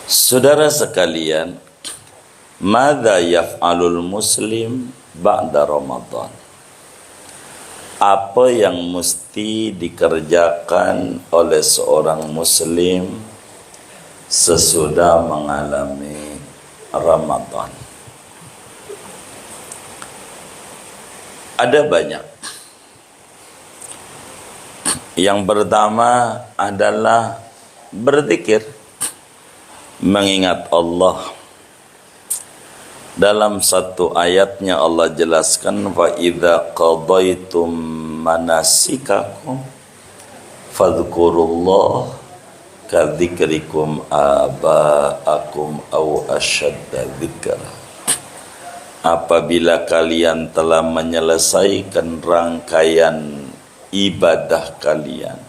Saudara sekalian, madza yaf'alul muslim ba'da Ramadan? Apa yang mesti dikerjakan oleh seorang muslim sesudah mengalami Ramadan? Ada banyak. Yang pertama adalah berzikir, mengingat Allah. Dalam satu ayatnya Allah jelaskan, wa idza qadaitum manasikakum fadhkurullah kadzikrikum aba'akum aw asyadda dzikra. Apabila kalian telah menyelesaikan rangkaian ibadah kalian,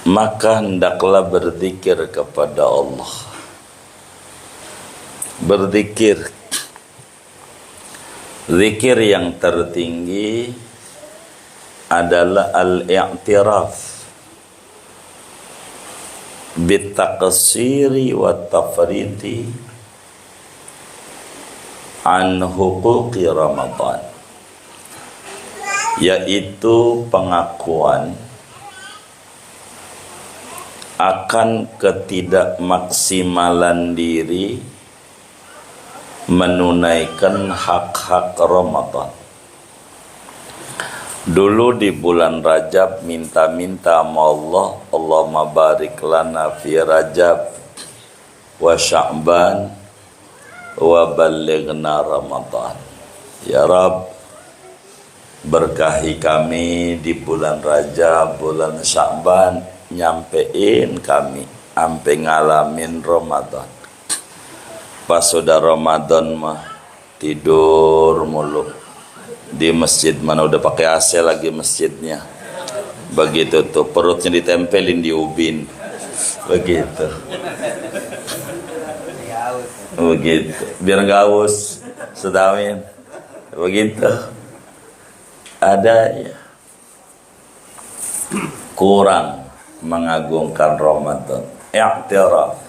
maka hendaklah berzikir kepada Allah. Berzikir, zikir yang tertinggi adalah al-i'tiraf bitaqsiri wa tafriti an huquqi Ramadan, yaitu pengakuan akan ketidakmaksimalan diri menunaikan hak-hak Ramadan. Dulu di bulan Rajab minta-minta sama Allah, Allahumma barik lana fi Rajab wa Sya'ban wa ballighna Ramadan. Ya Rabb, berkahi kami di bulan Rajab, bulan Sya'ban, nyampein kami sampai ngalamin Ramadan. Pas sudah Ramadan mah tidur mulu di masjid, mana udah pakai AC lagi masjidnya. Begitu tuh perutnya ditempelin di ubin. Begitu. Begitu. Biar nggak haus. Sedamin. Begitu. Ada ya. Kurang mengagungkan Ramadan. I'tiraf,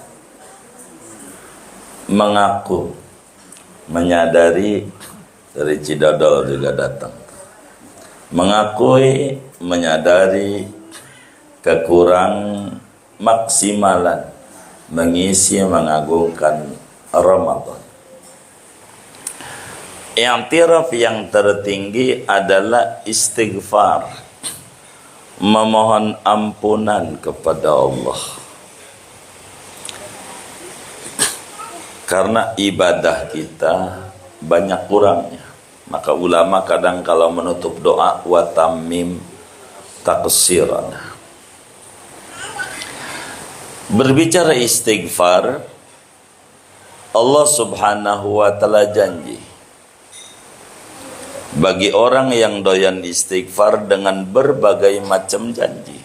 mengaku, menyadari. Dari Cidodol juga datang, mengakui, menyadari kekurang maksimalan mengisi mengagungkan Ramadan. I'tiraf yang tertinggi adalah istighfar, memohon ampunan kepada Allah. Karena ibadah kita banyak kurangnya, maka ulama kadang kalau menutup doa wa tammim taqsiran. Berbicara istighfar, Allah Subhanahu wa taala janji bagi orang yang doyan istighfar dengan berbagai macam janji.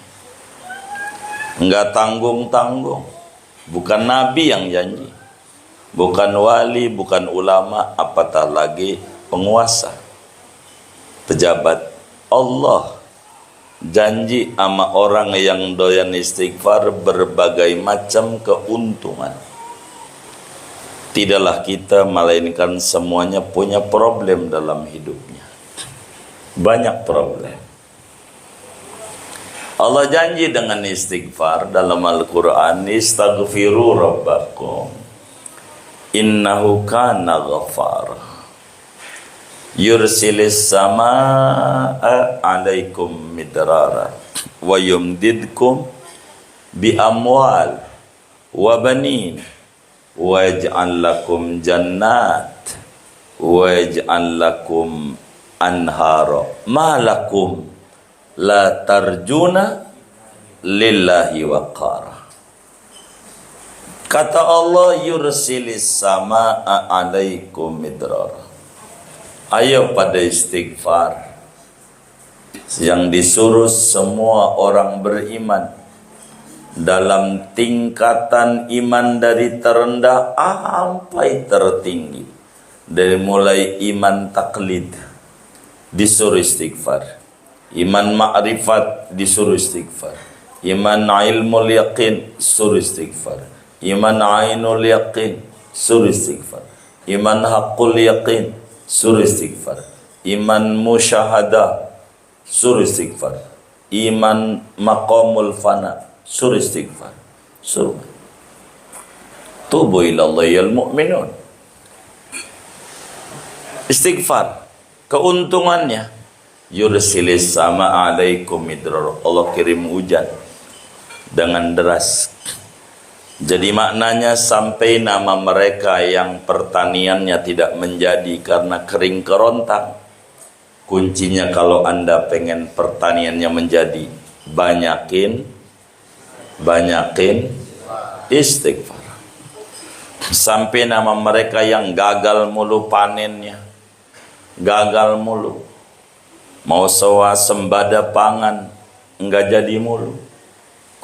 Enggak tanggung-tanggung. Bukan nabi yang janji, bukan wali, bukan ulama, apatah lagi penguasa, pejabat. Allah janji sama orang yang doyan istighfar berbagai macam keuntungan. Tidaklah kita melainkan semuanya punya problem dalam hidupnya. Banyak problem. Allah janji dengan istighfar dalam Al-Quran, istaghfiru rabbakum innahu kana ghafara yursilis samaa alaikum midrara wa yumdidkum bi amwal wa banin wa yaj'al lakum jannat wa yaj'al lakum anhara ma lakum la tarjuna lillahi waqara. Kata Allah, yursilis samaa alaikum midrara. Ayo pada istighfar. Yang disuruh semua orang beriman dalam tingkatan iman dari terendah sampai tertinggi. Dari mulai iman taklid disuruh istighfar, iman ma'rifat disuruh istighfar, Iman ilmul yaqin, suruh istighfar. Iman ainul yaqin, suruh istighfar. Iman haqqul yaqin, suruh istighfar. Iman musyahadah, suruh istighfar. Iman maqamul fana, suruh istighfar. Suruh. Tubu ilallahi al-mu'minun. Istighfar. Keuntungannya, yursilis sama alaikum midrar. Allah kirim hujan dengan deras. Jadi maknanya sampai nama mereka yang pertaniannya tidak menjadi karena kering kerontang. Kuncinya kalau Anda pengen pertaniannya menjadi, banyakin istighfar. Sampai nama mereka yang gagal mulu panennya, gagal mulu. Mau swasembada pangan enggak jadi mulu.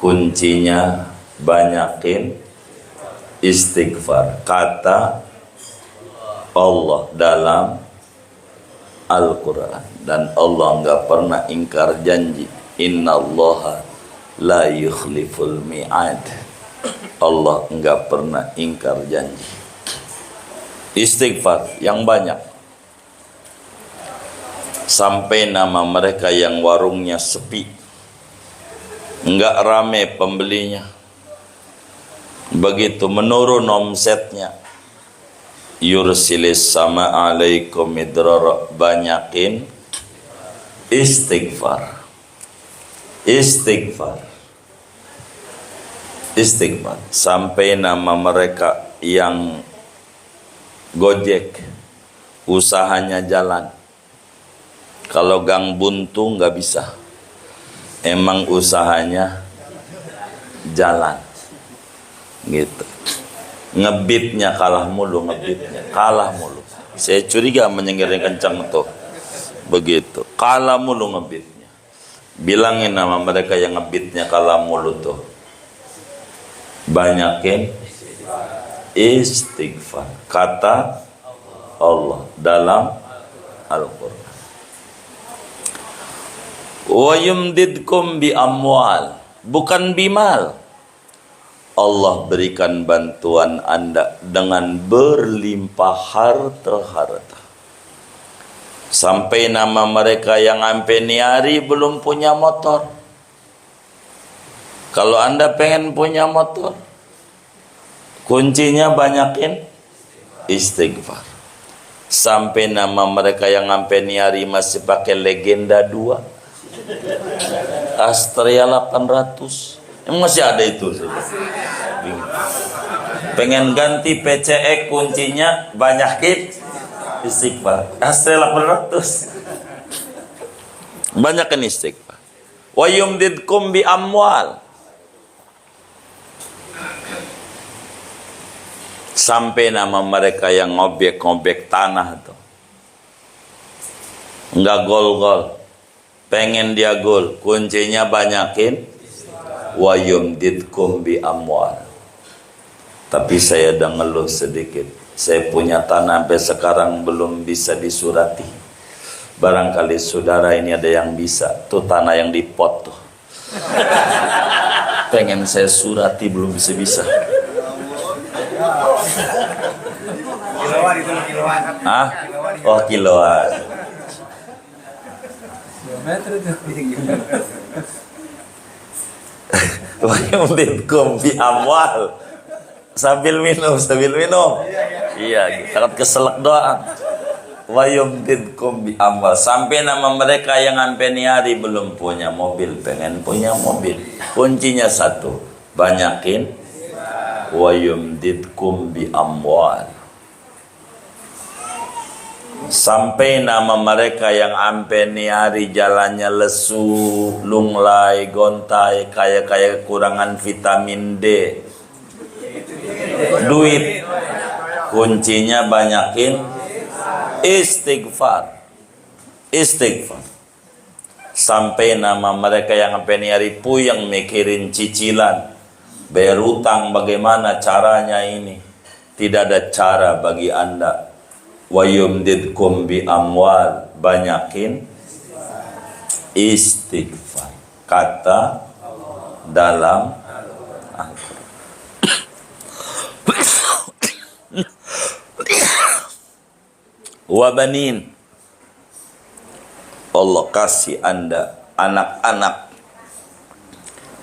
Kuncinya banyakin istighfar. Kata Allah dalam Al-Quran. Dan Allah enggak pernah ingkar janji. Innallaha la yukhliful mi'ad. Allah enggak pernah ingkar janji. Istighfar yang banyak. Sampai nama mereka yang warungnya sepi, enggak rame pembelinya. Begitu menurun omsetnya, yursilis sama alaikum midrar, banyakin istighfar. Istighfar. Istighfar. Sampai nama mereka yang Gojek, usahanya jalan. Kalau gang buntu nggak bisa. Emang usahanya jalan. Gitu. Ngebitnya kalah mulu, kalah mulu. Saya curiga menyengiring kencang tuh. Begitu. Kalah mulu ngebitnya. Bilangin nama mereka yang ngebitnya kalah mulu tuh. Banyakin istighfar. Kata Allah dalam Al-Quran. Wa yumdidkum bi amwal, bukan bimal. Allah berikan bantuan Anda dengan berlimpah harta-harta. Sampai nama mereka yang sampai niari belum punya motor. Kalau Anda pengen punya motor, kuncinya banyakin istighfar. Sampai nama mereka yang sampai niari masih pakai legenda 2. Astrea 800. Masih ada itu. Pengen ganti PCE, kuncinya banyakin istighfar. Astrea 800. Banyakin istighfar. Wa yumdidkum bi amwal. Sampai nama mereka yang ngobek-ngobek tanah tuh. Enggak gol-gol. Pengen dia gol, kuncinya banyakin wa yumdidkum bi amwal. Tapi saya udah ngeluh sedikit. Saya punya tanah sampai sekarang belum bisa disurati. Barangkali saudara ini ada yang bisa. Tuh tanah yang di pot tuh. Pengen saya surati belum bisa-bisa. Kiloan itu kiloan. Hah? Oh, kiloan. Kilometer itu. Wa yumdidkum bi amwal. Sambil minum. Iya, takut keselak doang. Wa yumdidkum bi amwal. Sampai nama mereka yang sampai niari belum punya mobil, pengen punya mobil. Kuncinya satu, banyakin wa yumdidkum bi amwal. Sampai nama mereka yang ampe niari jalannya lesu, lunglai, gontai, kaya kekurangan vitamin D. Duit. Kuncinya banyakin istighfar. Istighfar. Sampai nama mereka yang ampe niari puyeng mikirin cicilan. Bayar utang bagaimana caranya ini? Tidak ada cara bagi Anda. Wa yumdidkum bi amwal, banyakin istighfar. Kata dalam wabanin. Allah kasih Anda anak-anak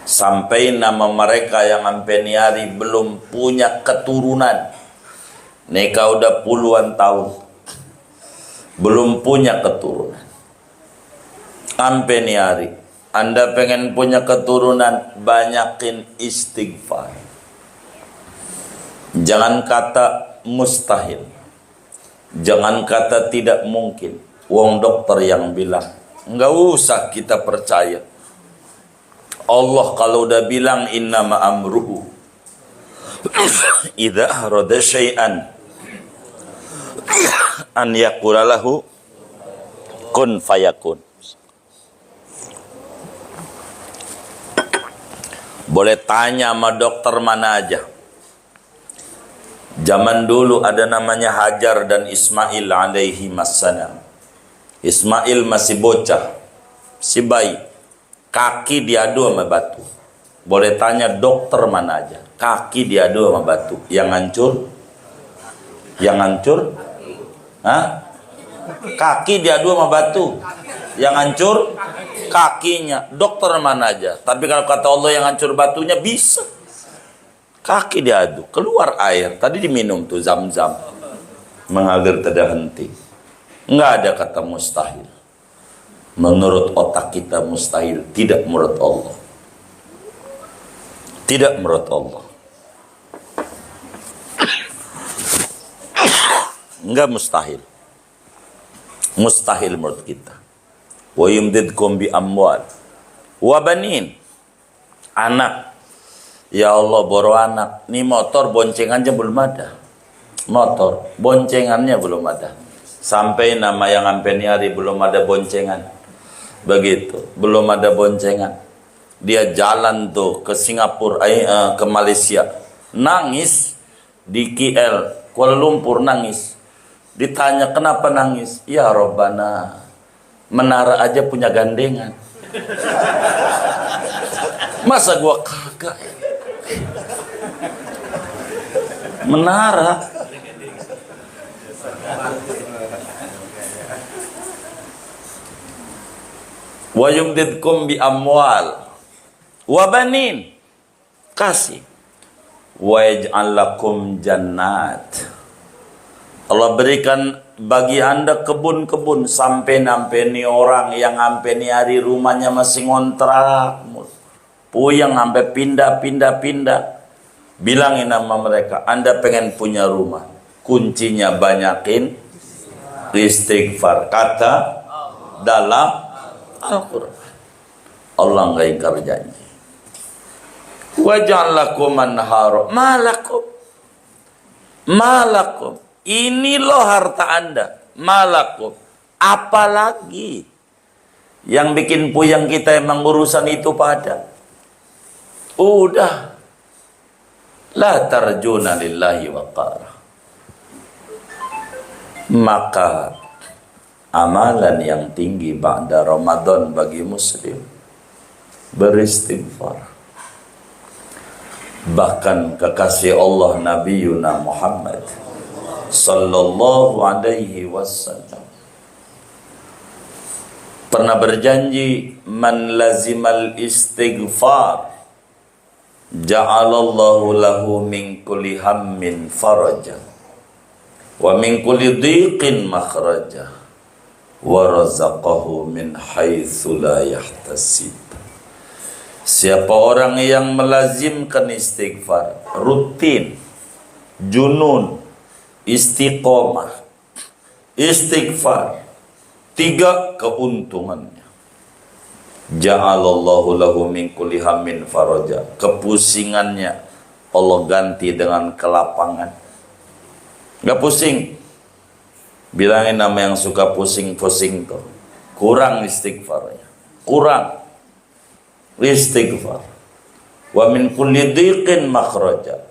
sampai nama mereka yang sampai hari belum punya keturunan. Nikah udah puluhan tahun belum punya keturunan. Sampai hari Anda pengen punya keturunan, banyakin istighfar. Jangan kata mustahil, jangan kata tidak mungkin. Wong dokter yang bilang, nggak usah kita percaya. Allah kalau udah bilang innama amruhu idza arada syai'an an yaqula lahu kun fayakun. Boleh tanya sama dokter mana aja. Zaman dulu ada namanya Hajar dan Ismail alaihi wassalam. Ismail masih bocah, si bayi, kaki diadu sama batu. Boleh tanya dokter mana aja, kaki diadu sama batu. Yang hancur? Yang hancur? Hah? Kaki diadu sama batu. Yang hancur? Kakinya. Dokter mana aja. Tapi kalau kata Allah yang hancur batunya bisa. Kaki diadu, keluar air. Tadi diminum tuh zam-zam, mengalir tidak henti. Nggak ada kata mustahil. Menurut otak kita mustahil, tidak menurut Allah. Tidak menurut Allah. Enggak mustahil. Mustahil menurut kita. Wa yumdidkum bi amwal wa banin. Anak. Ya Allah, boro anak. Nih motor boncengannya belum ada. Motor boncengannya belum ada. Sampai nama yang sampai hari belum ada boncengan. Begitu, belum ada boncengan. Dia jalan tuh ke Singapura, ke Malaysia. Nangis di KL, Kuala Lumpur nangis. Ditanya kenapa nangis? Ya Robbana, menara aja punya gandengan. Masa gua kagak? Menara. Wa yumdidkum bi amwal wa banin, kasih. Wa yaj'al lakum jannat, Allah berikan bagi Anda kebun-kebun. Sampai nih orang yang sampai nih hari rumahnya masih ngontrak, puyeng sampai pindah. Bilangin sama mereka, Anda pengen punya rumah, kuncinya banyakin istighfar. Kata dalam Al-Quran, Allah nggak ingkar janji. Waj'al lakum anhara, malakum. Ini loh harta Anda, malakum. Apalagi yang bikin puyeng kita emang urusan itu pada. Udah, la tarjuna lillahi waqara. Maka amalan yang tinggi ba'da Ramadan bagi muslim beristighfar. Bahkan kekasih Allah Nabi Yuna Muhammad sallallahu alaihi wasallam pernah berjanji, man lazimal istighfar ja'alallahu lahu min kulli hammin faraja wa min kulli dhiqin makhraja wa razaqahu min haitsu la yahtasib. Siapa orang yang melazimkan istighfar, rutin, junun, istiqomah, istighfar, 3 keuntungannya. Ja'alallahu lahu min kulli hammin faraja. Kepusingannya Allah ganti dengan kelapangan. Gak pusing. Bilangin nama yang suka pusing-pusing tuh, kurang istighfarnya, kurang istighfar. Wa min kulli dhiqin makhraja.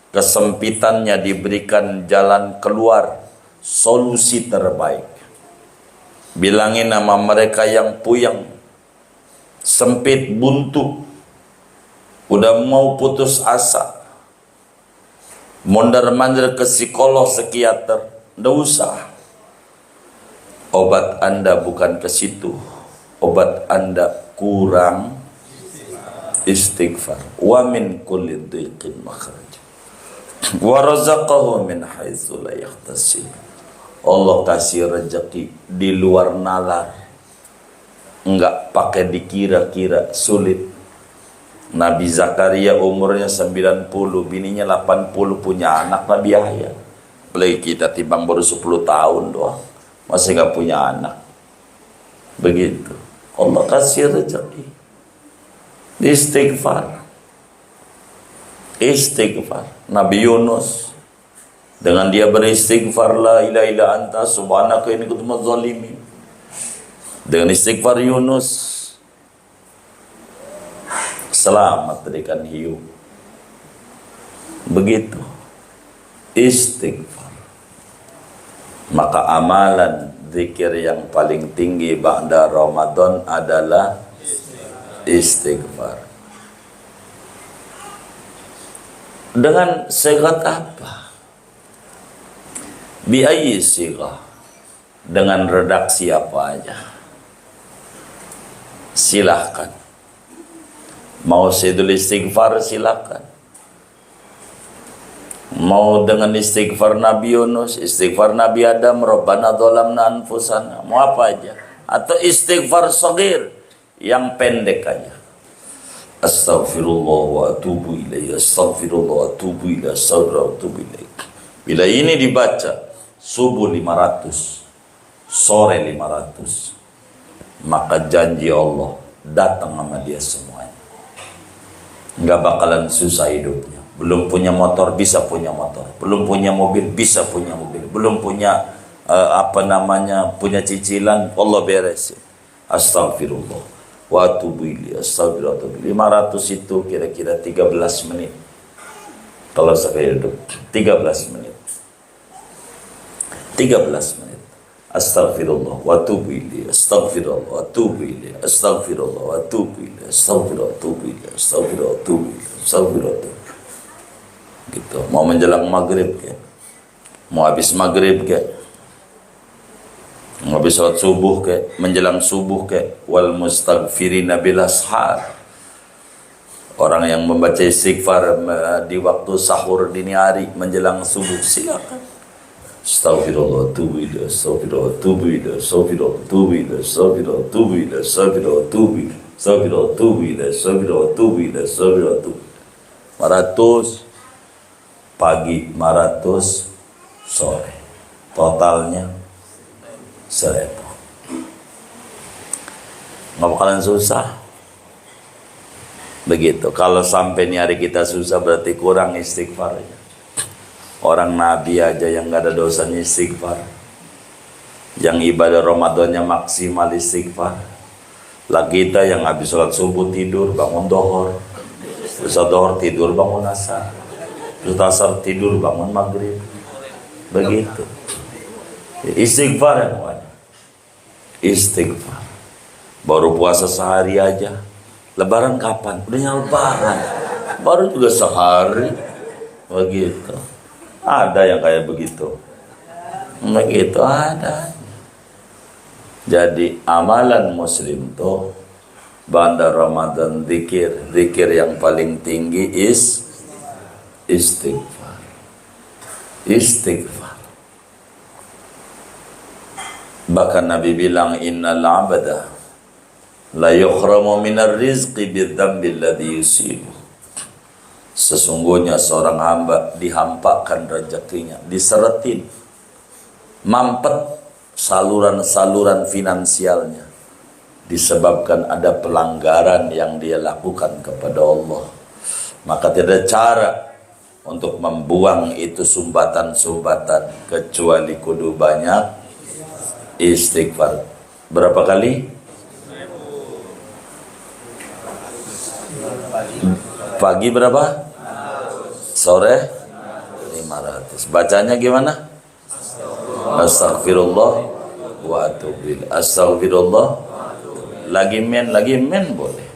Kesempitannya diberikan jalan keluar, solusi terbaik. Bilangin nama mereka yang puyeng, sempit, buntu, udah mau putus asa, mondar-mandir ke psikolog, psikiater, nggak usah. Obat Anda bukan ke situ. Obat Anda kurang istighfar. Wa min kulli dhiqin makhraj. Wa razaqahu min haitsu la yahtasib. Allah kasih rezeki di luar nalar. Enggak pakai dikira-kira, sulit. Nabi Zakaria umurnya 90, bininya 80, punya anak Nabi Yahya. Apalagi kita timbang baru 10 tahun doang, masih gak punya anak. Begitu. Allah kasih rezeki. Istighfar. Istighfar. Nabi Yunus, dengan dia beristighfar, la ilaha illa anta subhanaka inni kuntu minadz zalimin. Dengan istighfar Yunus selamat dari ikan hiu. Begitu istighfar. Maka amalan zikir yang paling tinggi ba'da Ramadan adalah istighfar. Dengan sigat apa? Biayyi sigah. Dengan redaksi apa aja. Silahkan. Mau Sayyidul Istighfar silahkan. Mau dengan istighfar Nabi Yunus, istighfar Nabi Adam, Rabbana dzalamna anfusana, mau apa aja. Atau istighfar shagir yang pendek aja. Astaghfirullah wa atubu ilaih, astaghfirullah wa atubu ilaih, astaghfirullah wa atubu ilaih. Bila ini dibaca subuh 500, sore 500, maka janji Allah datang sama dia semuanya. Nggak bakalan susah hidupnya. Belum punya motor bisa punya motor, belum punya mobil bisa punya mobil, belum punya punya cicilan, Allah beresin. Astagfirullah wa atubu ilaih, astagfirullah. 500 itu kira-kira 13 menit. Kalau saya hidup 13 menit. 13 menit. Astagfirullah wa atubu ilaih, astagfirullah wa atubu ilaih, astagfirullah wa atubu ilaih, astagfirullah wa atubu ilaih, astagfirullah wa atubu ilaih, astagfirullah. Gitu. Mau menjelang maghrib ke, mau habis maghrib ke, mau habis sholat subuh ke, menjelang subuh ke, wal mustaghfirina bil ashar. Orang yang membaca istighfar di waktu sahur dini hari menjelang subuh, silakan. Astaghfirullah tubu ila, astaghfirullah tubu ila, astaghfirullah tubu ila, astaghfirullah tubu ila, astaghfirullah tubu ila, astaghfirullah tubu ila, astaghfirullah tubu ila, astaghfirullah tubu. 100 pagi, 100 sore. Totalnya 1000. Nggak bakalan susah. Begitu. Kalau sampai nih hari kita susah berarti kurang istighfarnya. Orang Nabi aja yang nggak ada dosanya istighfar. Yang ibadah Ramadannya maksimal istighfar. Lah kita yang habis sholat subuh tidur, bangun dohor. Terus dohor tidur, bangun asar. Terus asar tidur, bangun maghrib. Begitu. Istighfar yang mana? Istighfar. Baru puasa sehari aja. Lebaran kapan? Udah lebaran. Baru juga sehari. Begitu. Ada yang kayak begitu. Begitu ada. Jadi amalan muslim tuh ba'da Ramadan zikir yang paling tinggi istighfar. Istighfar. Bahkan Nabi bilang innal 'abda la yukhramu minar rizqi bidzambi alladhi yusibu. Sesungguhnya seorang hamba dihampakan rezekinya, diseretin, mampet saluran-saluran finansialnya disebabkan ada pelanggaran yang dia lakukan kepada Allah. Maka tidak ada cara untuk membuang itu sumbatan-sumbatan kecuali kudu banyak istighfar. Berapa kali? Pagi berapa? Sore 500. Bacanya gimana? Astaghfirullah wa atubu ilaih. Astaghfirullah. Lagi men boleh.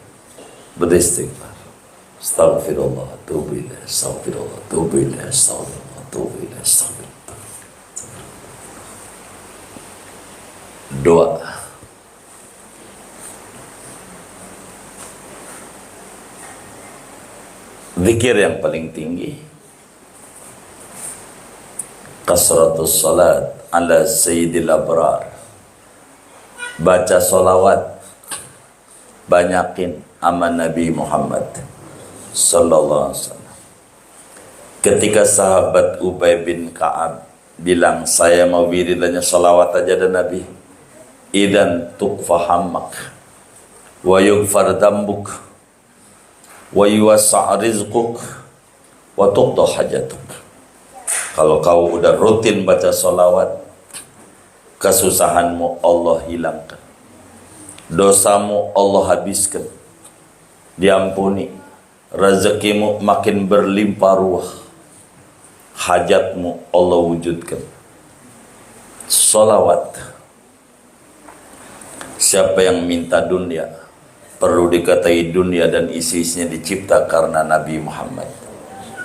Beristighfar. Astaghfirullah, atubu ilaih, astaghfirullah, atubu ilaih, astaghfirullah, atubu ilaih, astaghfirullah. Doa. Zikir yang paling tinggi, kasratus salat ala sayyidil abrar, baca solawat, banyakin aman Nabi Muhammad sallallahu alaihi wasallam. Ketika sahabat Ubay bin Ka'ab bilang, saya mau wiridannya solawat aja dan Nabi, idan tukfa hammak wa yughfar dambuk wa yuwassa' rizquk wa tuqda hajatuk. Kalau kau udah rutin baca solawat, kesusahanmu Allah hilangkan, dosamu Allah habiskan, diampuni, rezekimu makin berlimpah ruah, hajatmu Allah wujudkan. Solawat. Siapa yang minta dunia, perlu dikatai dunia dan isi-isinya dicipta karena Nabi Muhammad.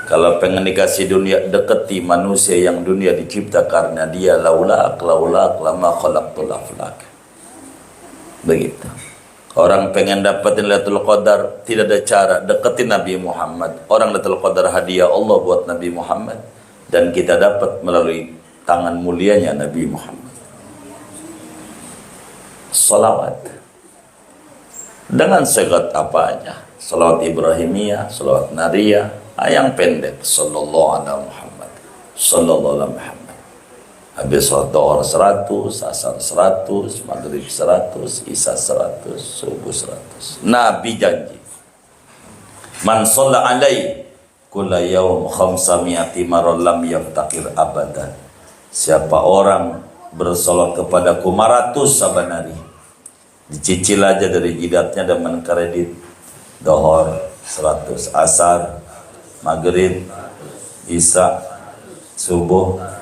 Kalau pengen dikasih dunia, deketi manusia yang dunia dicipta karena dia. Laulak lama khalaqtul aflak. Begitu. Orang pengen dapetin Lailatul Qadar, tidak ada cara, deketin Nabi Muhammad. Orang Lailatul Qadar hadiah Allah buat Nabi Muhammad, dan kita dapat melalui tangan mulianya Nabi Muhammad. Salawat dengan segat apa aja, salawat Ibrahimiyah, salawat Nariyah, yang pendek, sallallahu alaihi Muhammad, sallallahu alaihi Muhammad. Habis sholat duhur 100, asar 100, maghrib 100, isya 100, subuh 100. Nabi janji, man shalla alai kulla yaum khamsami'ati marra lam yaftakir abadan. Siapa orang bersolat kepadaku 500 saban hari, dicicil aja dari jidatnya dan menkredit. Duhur 100, asar, maghrib, isya, subuh,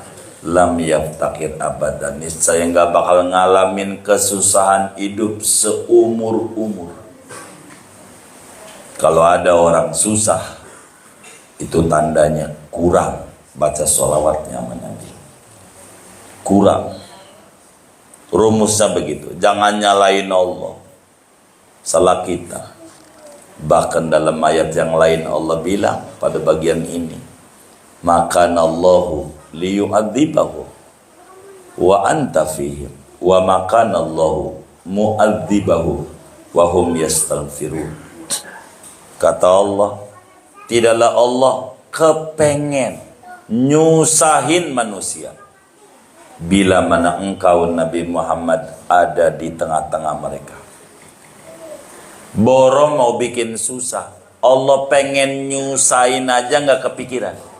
lam yaftakir abadan. Saya nggak bakal ngalamin kesusahan hidup seumur-umur. Kalau ada orang susah, itu tandanya kurang baca sholawatnya sama Nabi. Kurang. Rumusnya begitu. Jangan nyalain Allah, salah kita. Bahkan dalam ayat yang lain Allah bilang pada bagian ini, makanallahu liyu'adzibahu wa anta fihim wa makanallahu mu'adzibahu wa hum yastaghfirun. Kata Allah, tidaklah Allah kepengen nyusahin manusia bila mana engkau Nabi Muhammad ada di tengah-tengah mereka. Borong mau bikin susah, Allah pengen nyusahin aja nggak kepikiran.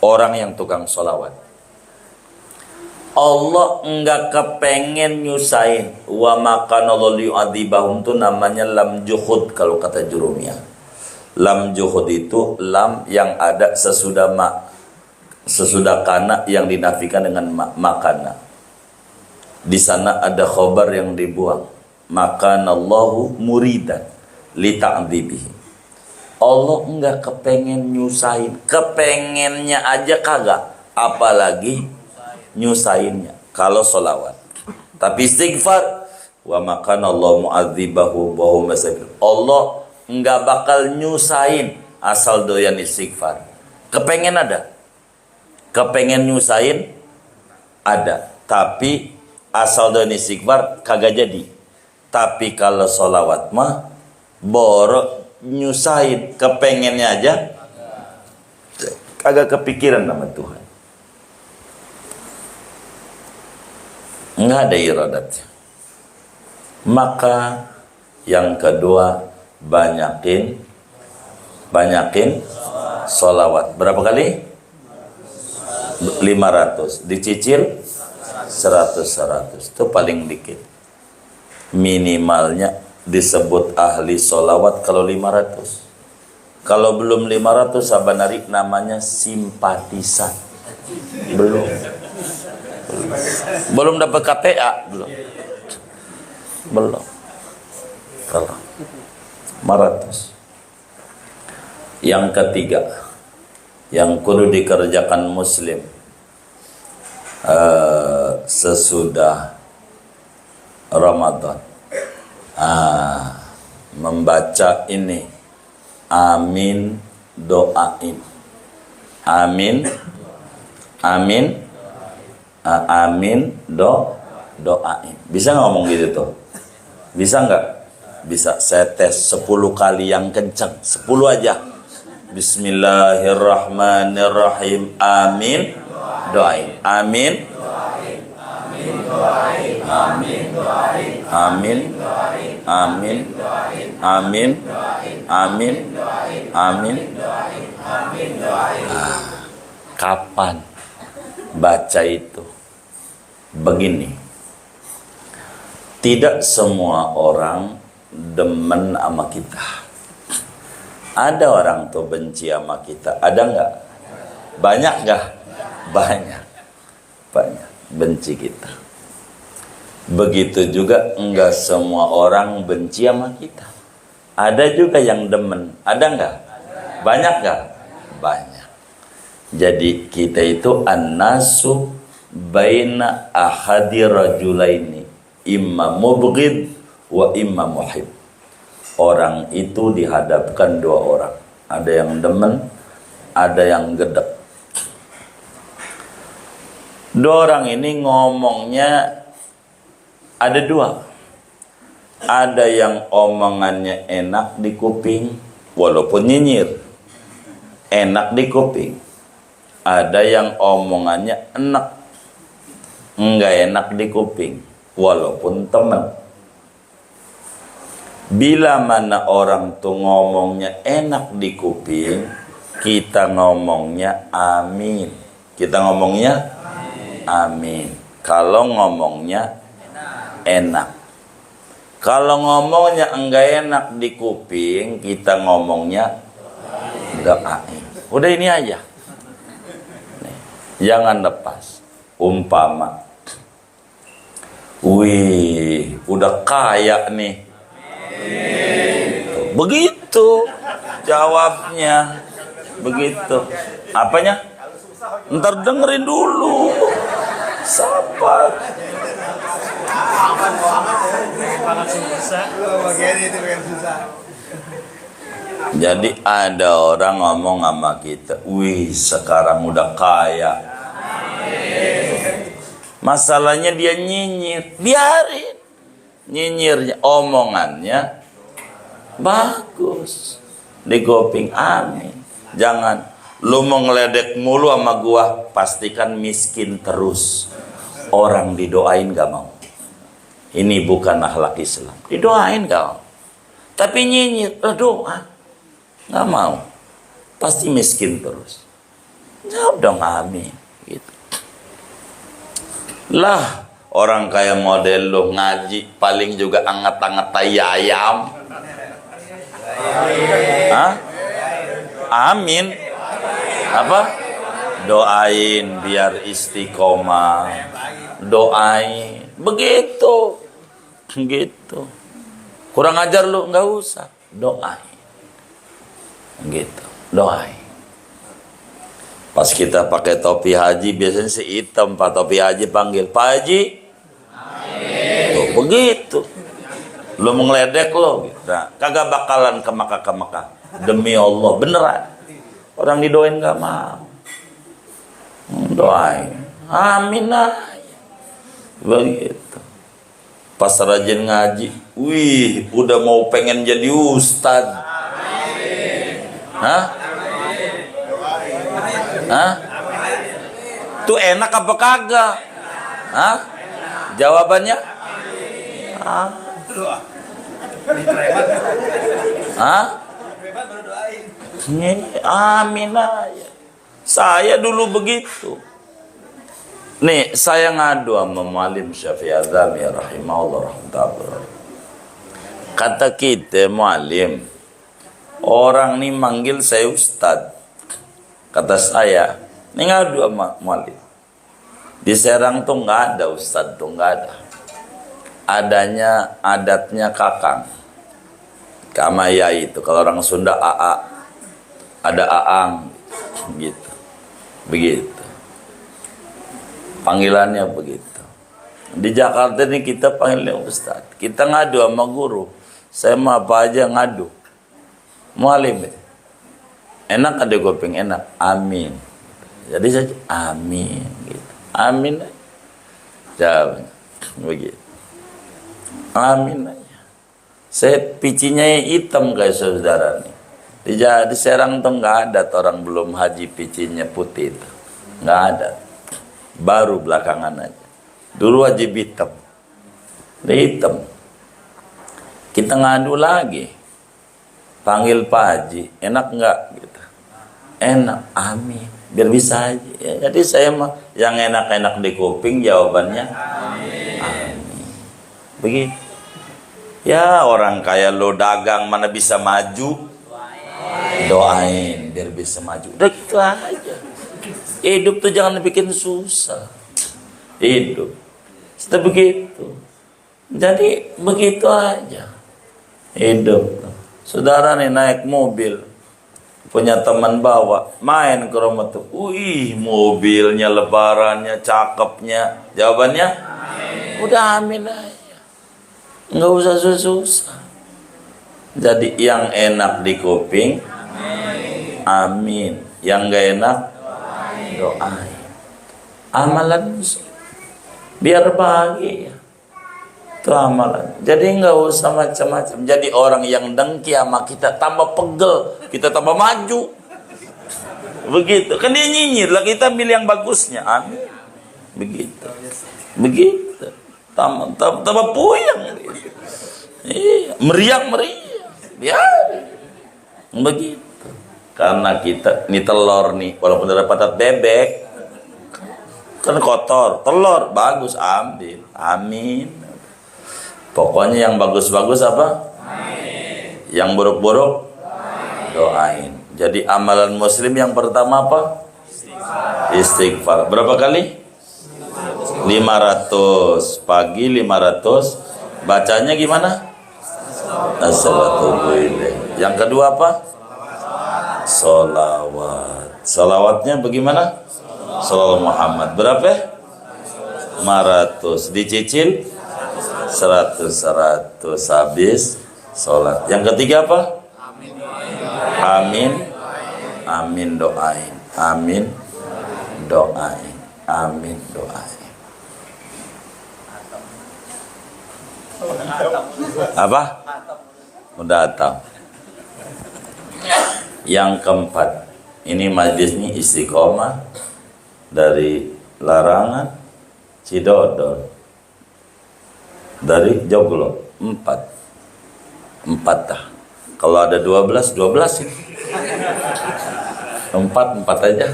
Orang yang tukang sholawat, Allah enggak kepengen nyusahin. Wa makanallahu liyu'adzibahum, itu namanya lam juhud kalau kata Jurumiyah. Lam juhud itu lam yang ada sesudah sesudah kana yang dinafikan dengan makana. Di sana ada khobar yang dibuang. Makanallahu muridan li ta'dzibihi. Allah enggak kepengen nyusahin, kepengennya aja kagak, apalagi nyusahinnya. Kalau sholawat, tapi istighfar, wa makanallahu mu'adzibahu wa hum yastaghfirun. Allah enggak bakal nyusahin asal doyan istighfar. Kepengen ada, kepengen nyusahin ada, tapi asal doyan istighfar kagak jadi. Tapi kalau sholawat mah borok nyusahin, kepengennya aja kagak kepikiran sama Tuhan. Nggak ada iradatnya. Maka yang kedua, banyakin sholawat. Berapa kali? 500. Dicicil 100. Itu paling dikit. Minimalnya disebut ahli sholawat kalau 500. Kalau belum 500 saban hari namanya simpatisan. Belum dapat KTA, belum. Kalau 500. Yang ketiga, yang kudu dikerjakan muslim sesudah Ramadan, membaca ini, amin, doain, amin, amin, amin, doain. Bisa ngomong gitu tuh? Bisa nggak? Bisa. Saya tes 10 kali yang kencang, 10 aja. Bismillahirrahmanirrahim. Amin, doain. Amin, amin, amin, amin, amin, amin, amin. Kapan baca itu? Begini, tidak semua orang demen sama kita. Ada orang tuh benci sama kita. Ada nggak? Banyak nggak? Banyak. Banyak benci kita. Begitu juga enggak semua orang benci sama kita. Ada juga yang demen. Ada nggak? Banyak nggak? Banyak. Jadi kita itu an-nasu baina ahadi rajulaini, imma mubghid wa imma muhib. Orang itu dihadapkan dua orang. Ada yang demen, ada yang gedek. Dua orang ini ngomongnya ada dua. Ada yang omongannya enak di kuping, walaupun nyinyir. Enak di kuping. Ada yang omongannya enak, enggak enak di kuping, walaupun teman. Bila mana orang tuh ngomongnya enak di kuping, kita ngomongnya amin. Kita ngomongnya amin. Kalau ngomongnya enak. Kalau ngomongnya enggak enak di kuping, kita ngomongnya doain. Udah ini aja. Nih, jangan lepas. Umpama, wih, udah kaya nih. Begitu jawabnya, begitu. Apanya? Ntar dengerin dulu. Sabar. Jadi ada orang ngomong sama kita, wih sekarang udah kaya. Masalahnya dia nyinyir, biarin. Nyinyirnya, omongannya bagus di kuping, amin. Jangan lu mau ngeledek mulu sama gua, pastikan miskin terus. Orang didoain gak mau. Ini bukan akhlak Islam. Didoain gak mau, tapi nyinyir, doa gak mau, pasti miskin terus. Jawab dong amin gitu. Lah orang kayak model lo ngaji paling juga anget-anget tai ayam. Hah? Amin. Apa? Doain biar istiqomah. Doain. Begitu. Gitu. Kurang ajar lu, nggak usah. Doain. Gitu. Doain. Pas kita pakai topi haji, biasanya si hitam, Pak topi haji panggil, Pak Haji. Tuh, begitu. Lu mengeledek lo, gitu. Nah, kagak bakalan ke Mekah. Demi Allah, beneran. Orang didoain gak mau. Doain. Amin aja. Begitu. Pas rajin ngaji, wih, udah mau pengen jadi ustad. Hah? Hah? Tuh enak apa kagak? Hah? Jawabannya? Hah? Hah? Amin aja. Saya dulu begitu. Nih, saya ngadu sama Mu'alim Syafi'i Adzami rahimahullah rahmatullah. Kata kita Mu'alim, orang nih manggil saya ustad. Kata saya, ini ngadu sama Mu'alim. Di Serang tuh nggak ada ustad tuh, nggak ada. Adanya adatnya kakang. Kamaya itu, kalau orang Sunda AA. ada Aang, gitu. Begitu. Panggilannya begitu. Di Jakarta ini kita panggilnya Ustaz. Kita ngadu sama guru. Saya mah apa aja ngadu. Mualim. Enak ada kuping, enak. Amin. Jadi saja amin gitu. Amin. Jawabnya begitu. Amin aja. Saya picinya hitam kayak saudara nih. Di Serang tuh nggak ada orang belum haji picinya putih itu. Nggak ada. Baru belakangan aja. Dulu wajib hitam. Hitam. Kita ngadu lagi. Panggil Pak Haji. Enak nggak? Gitu. Enak. Amin. Biar bisa aja. Ya, jadi saya mah yang enak-enak di kuping jawabannya. Amin. Amin. Begitu. Ya orang kayak lo dagang mana bisa maju. Doain biar bisa maju. Udah gitu aja. Hidup tuh jangan bikin susah. Hidup. Setelah begitu. Jadi begitu aja. Hidup. Saudara nih naik mobil. Punya teman bawa. Main ke rumah tuh. Wih mobilnya, lebarannya, cakepnya. Jawabannya? Amin. Udah amin aja. Nggak usah susah-susah. Jadi yang enak di kuping. Amin. Yang nggak enak. Doain. Amalan biar bahagia. Itu amalan. Jadi nggak usah macam-macam. Jadi orang yang dengki sama kita tambah pegel, kita tambah maju. Begitu. Kan dia nyinyir lah, kita milih yang bagusnya. Amin. Begitu. Begitu. Tambah puyeng. Iya, meriang-meriang. Biar. Begitu. Karena kita ini telur nih, walaupun ada padat bebek kan kotor, telur bagus ambil, amin. Pokoknya yang bagus-bagus apa? Amin. Yang buruk-buruk doain. Jadi amalan muslim yang pertama apa? Istighfar. Berapa kali? 500 pagi, 500. Bacanya gimana? Assalamualaikum. Yang kedua apa? Salawat. Salawatnya bagaimana? Salawat Muhammad. Berapa? 500. Dicicil 100 habis sholat. Yang ketiga apa? Amin. Amin doain. Amin doain. Amin doain. Apa? Udah tahu. Yang keempat, ini majlisnya istiqomah dari Larangan, Cidodol, dari Joglo, 4 dah. Kalau ada 12 ini. 4 aja.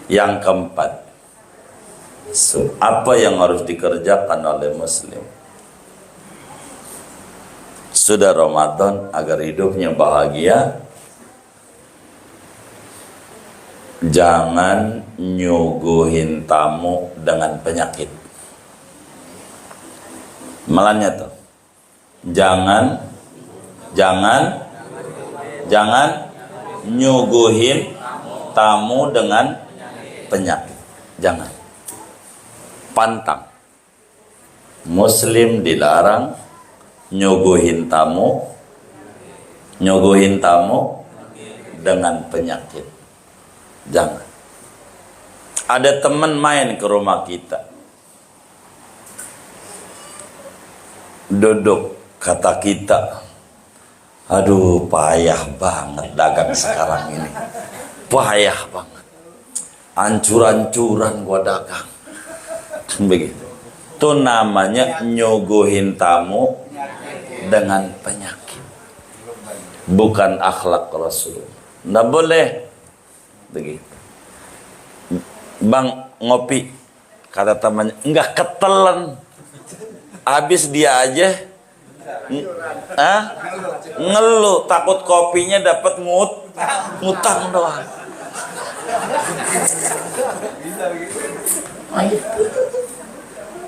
Yang keempat, apa yang harus dikerjakan oleh muslim? Sudah Ramadan agar hidupnya bahagia. Jangan nyuguhin tamu dengan penyakit. Malannya tuh. Jangan nyuguhin tamu dengan penyakit. Jangan. Pantang. Muslim dilarang nyuguhin tamu dengan penyakit. Jangan. Ada teman main ke rumah kita. Duduk, kata kita, aduh payah banget dagang sekarang ini. Payah banget. Ancur-ancuran gua dagang. Begitu. Itu namanya nyuguhin tamu dengan penyakit. Bukan akhlak Rasul. Nggak boleh. Begitu. Bang ngopi, kata temannya, enggak ketelan. Habis dia aja ngeluh, takut kopinya dapat ngutang doang.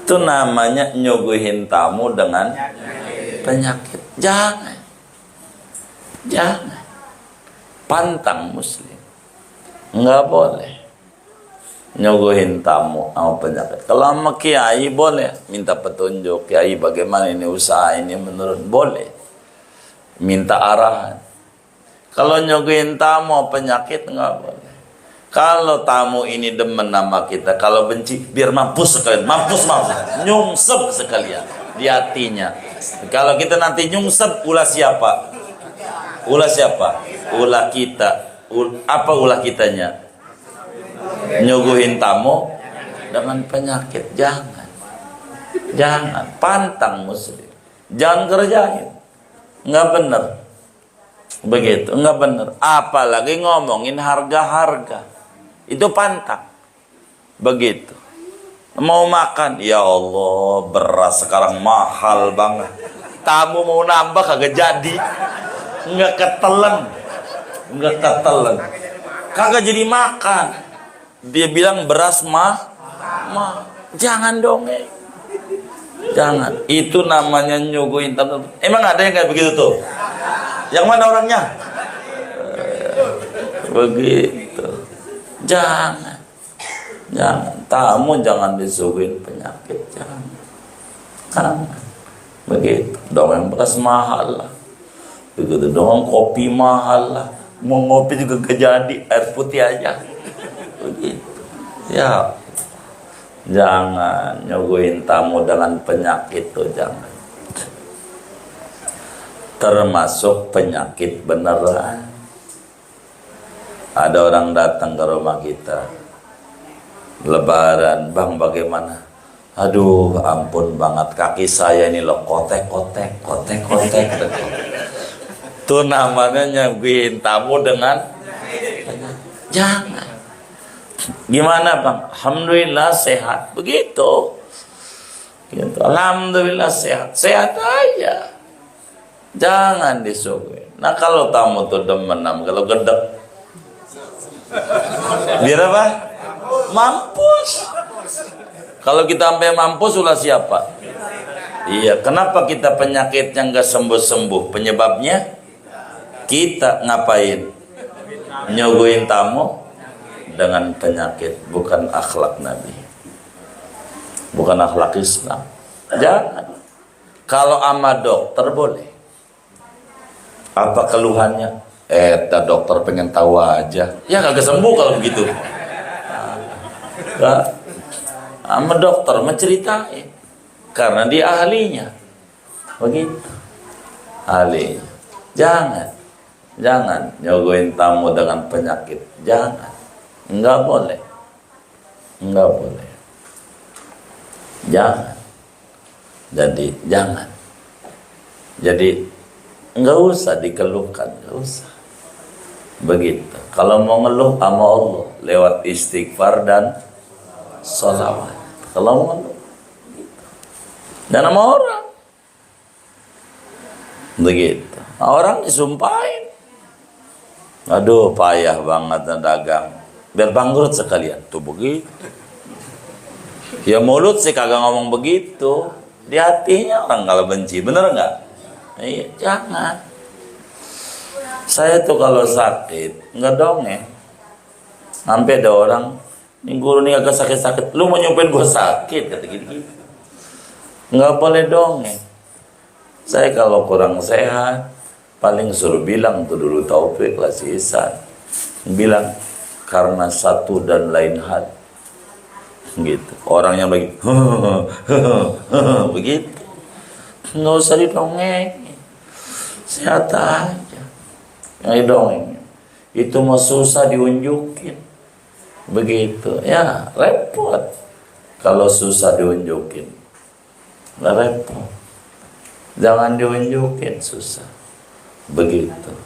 Itu namanya nyuguhin tamu dengan penyakit. Jangan. Pantang muslim. Nggak boleh nyuguhin tamu sama penyakit. Kalau sama kiai boleh minta petunjuk, kiai bagaimana ini usaha ini menurut, boleh minta arahan. Kalau nyuguhin tamu penyakit nggak boleh. Kalau tamu ini demen nama kita, kalau benci biar mampus sekalian, mampus nyungsep sekalian di hatinya. Kalau kita nanti nyungsep, ulah siapa? Ulah siapa? Ulah kita. Apa ulah kitanya? Nyuguhin tamu dengan penyakit. Jangan pantang muslim, jangan kerjain, nggak bener begitu, nggak bener. Apalagi ngomongin harga-harga, itu pantang begitu. Mau makan, ya Allah beras sekarang mahal banget, tamu mau nambah kagak jadi, nggak ketelen, kagak jadi makan. Dia bilang beras mah, jangan dong, jangan. Itu namanya nyuguhin tamu. Emang ada yang kayak begitu tuh? Yang mana orangnya? Begitu. Jangan. Tamu jangan disuguhin penyakit, jangan. Begitu. Dong yang beras mahal lah. Begitu dong kopi mahal lah. Mau ngopi juga gak jadi, air putih aja. Begitu. Ya, jangan nyuguhin tamu dengan penyakit tuh, jangan. Termasuk penyakit beneran. Ada orang datang ke rumah kita, Lebaran, bang bagaimana? Aduh, ampun banget, kaki saya ini loh kotek. Itu namanya nyuguhin tamu dengan jangan. Gimana bang? Alhamdulillah sehat. Begitu. Gitu. Alhamdulillah sehat aja. Jangan disuguhin. Nah kalau tamu tuh demen, kalau gedek, biar apa? Mampus. Kalau kita sampai mampus, ulah siapa? Iya. Kenapa kita penyakitnya nggak sembuh? Penyebabnya kita ngapain? Nyuguhin tamu dengan penyakit, bukan akhlak Nabi, bukan akhlak Islam. Jangan. Kalau ama dokter boleh. Apa keluhannya? Dokter pengen tahu aja. Ya kagak sembuh kalau begitu. Ama dokter menceritain karena dia ahlinya. Begitu. Ahlinya. Jangan nyuguhin tamu dengan penyakit. Jangan. Enggak boleh. Jangan. Jadi enggak usah dikeluhkan, enggak usah. Begitu. Kalau mau ngeluh sama Allah lewat istighfar dan sholawat. Kalau mau ngeluh, dan sama orang, begitu. Orang disumpahin. Aduh, payah banget dagang. Biar bangkrut sekalian. Tuh begitu. Ya mulut sih kagak ngomong begitu. Di hatinya orang kalau benci. Bener nggak? Iya, jangan. Saya tuh kalau sakit, nggak dongeng. Sampai ada orang, ini guru nih agak sakit-sakit. Lu mau nyumpain gue sakit? Kata gitu. Nggak boleh dongeng. Saya kalau kurang sehat, paling suruh bilang tuh dulu Taufik lah si Ihsan. Bilang, karena satu dan lain hal, gitu. Orangnya lagi begitu, nggak usah didongeng, sehat aja. Yang didongeng itu mah susah diunjukin, begitu. Ya repot kalau susah diunjukin, nggak repot. Jangan diunjukin susah, begitu.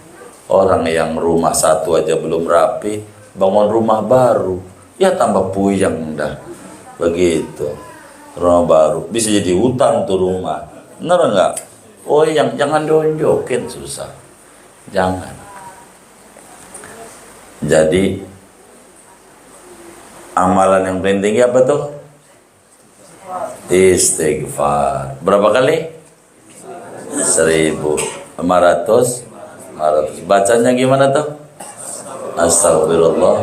Orang yang rumah satu aja belum rapi, bangun rumah baru, ya tambah puyeng dah. Begitu. Rumah baru bisa jadi utang tuh rumah. Bener enggak? Oh, yang jangan diunjukin susah. Jangan. Jadi amalan yang paling tinggi apa tuh? Istighfar. Berapa kali? 1500. Bacanya gimana tuh? Astagfirullah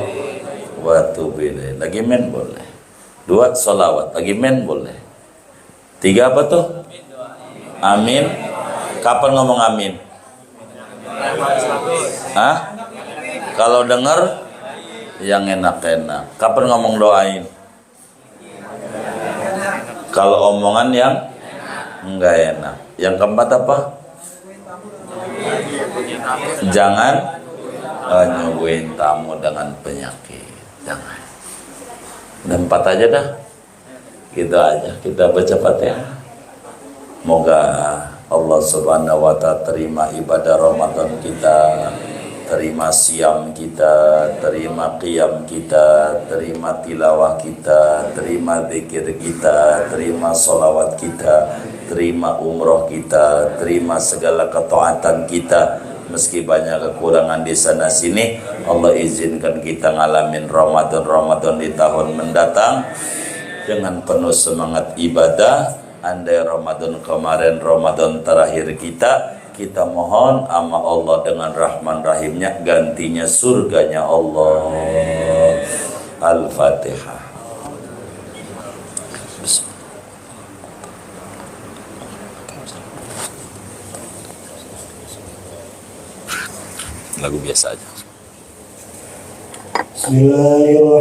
wa atubu ilaih. Lagi men boleh. 2 sholawat. Lagi men boleh. 3 apa tuh? Amin. Kapan ngomong amin? Hah? Kalau dengar yang enak-enak. Kapan ngomong doain? Kalau omongan yang enggak enak. Yang keempat apa? Jangan nyuguhin tamu dengan penyakit. Jangan. Dan 4 aja dah. Gitu aja. Kita baca Fatihah. Moga Allah Subhanahu wa ta'ala terima ibadah Ramadan kita, terima siam kita, terima qiyam kita, terima tilawah kita, terima zikir kita, terima sholawat kita, terima umroh kita, terima segala ketaatan kita. Meski banyak kekurangan di sana sini, Allah izinkan kita ngalamin Ramadan di tahun mendatang dengan penuh semangat ibadah. Andai Ramadan kemarin Ramadan terakhir kita mohon sama Allah dengan Rahman Rahimnya, gantinya surganya Allah. Al-Fatihah. Lagu biasa aja. Bismillahirrahmanirrahim.